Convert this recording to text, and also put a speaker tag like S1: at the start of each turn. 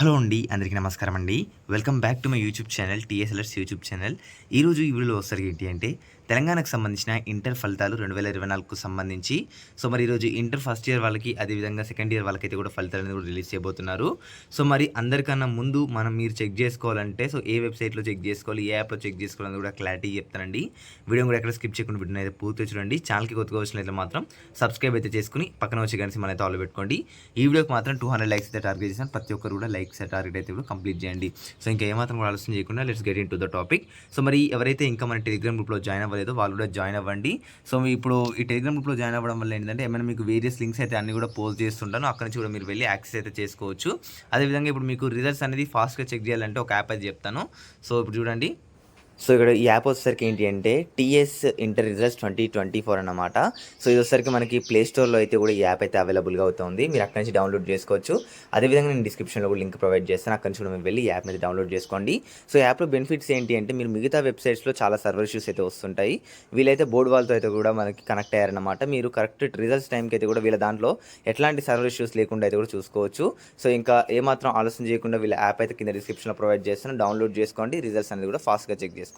S1: Hello అండి. అందరికీ నమస్కారం అండి. Welcome back to my YouTube channel టీఎస్ఎల్ఎర్స్ యూట్యూబ్ ఛానల్. ఈరోజు ఈ వీడియోలో వచ్చేసరికి ఏంటి అంటే తెలంగాణకు సంబంధించిన ఇంటర్ ఫలితాలు 2024కు సంబంధించి మరి ఈరోజు ఇంటర్ ఫస్ట్ ఇయర్ వాళ్ళకి అదేవిధంగా సెకండ్ ఇయర్ వాళ్ళకైతే కూడా ఫలితాలనేది కూడా రిలీజ్ చేయబోతున్నారు. మరి అందరికన్నా ముందు మీరు చెక్ చేసుకోవాలంటే ఏ వెబ్‌సైట్‌లో చెక్ చేసుకోవాలి, ఏ యాప్‌లో చెక్ చేసుకోవాలని కూడా క్లారిటీ చెప్తానండి. వీడియోని కూడా ఎక్కడ స్కిప్ చేయకుండా వీడియోని అయితే పూర్తిగా చూడండి. ఛానల్‌కి కొత్తగా వచ్చినట్లయితే మాత్రం సబ్స్క్రైబ్ అయితే చేసుకొని పక్కన వచ్చే గంట సింబల్ అయితే ఆల్‌లో పెట్టుకోండి. ఈ వీడియోకి మాత్రం 200 లైక్స్ అయితే టార్గెట్ చేశాను. ప్రతి ఒక్కరు కూడా లైక్స్ టార్గెట్ అయితే కూడా కంప్లీట్ చేయండి. ఇంకా ఏమాత్రం కూడా ఆలస్యం చేయకుండా let's get into the topic. మరి ఎవరైతే ఇంకా మన టెలిగ్రామ్ గ్రూప్‌లో జాయిన్ అవ్వలేదో వాళ్ళు కూడా జాయిన్ అవ్వండి. ఇప్పుడు ఈ టెలిగ్రామ్ గ్రూప్‌లో జాయిన్ అవ్వడం వల్ల ఏంటంటే ఏమైనా మీకు వేరియస్ లింక్స్ అయితే అన్నీ కూడా పోస్ట్ చేస్తుంటాను. అక్కడి నుంచి కూడా మీరు వెళ్ళి యాక్సెస్ అయితే చేసుకోవచ్చు. అదేవిధంగా ఇప్పుడు మీకు రిజల్ట్స్ అనేది ఫాస్ట్‌గా చెక్ చేయాలంటే ఒక యాప్ అయితే చెప్తాను. ఇప్పుడు చూడండి. ఇక్కడ ఈ యాప్ వచ్చేసరికి ఏంటి అంటే టీఎస్ ఇంటర్ రిజల్ట్స్ 2024 అన్నమాట. ఇది వచ్చేసరికి మనకి ప్లే స్టోర్‌లో అయితే కూడా ఈ యాప్ అయితే అవైలబుల్‌గా అవుతుంది. మీరు అక్కడి నుంచి డౌన్లోడ్ చేసుకోవచ్చు. అదేవిధంగా నేను డిస్క్రిప్షన్‌లో కూడా లింక్ ప్రొవైడ్ చేస్తాను. అక్కడి నుంచి కూడా మీరు వెళ్ళి ఈ యాప్‌ని అయితే డౌన్లోడ్ చేసుకోండి. యాప్‌లో బెనిఫిట్స్ ఏంటి అంటే మీరు మిగతా వెబ్‌సైట్స్‌లో చాలా సర్వర్ ఇష్యూస్ అయితే వస్తుంటాయి. వీళ్ళైతే బోర్డ్ వాళ్ళతో అయితే కూడా మనకి కనెక్ట్ అయ్యారన్నమాట. మీరు కరెక్ట్ రిజల్ట్స్ టైంకి అయితే కూడా వీళ్ళ దాంట్లో ఎట్లాంటి సర్వర్ ఇష్యూస్ లేకుండా అయితే కూడా చూసుకోవచ్చు. ఇంకా ఏమాత్రం ఆలస్యం చేయకుండా వీళ్ళ యాప్ అయితే కింద డిస్క్రిప్షన్‌లో ప్రొవైడ్ చేస్తాను. డౌన్లోడ్ చేసుకోండి. రిజల్ట్స్ అనేది కూడా ఫాస్ట్‌గా చెక్ చేసుకోండి.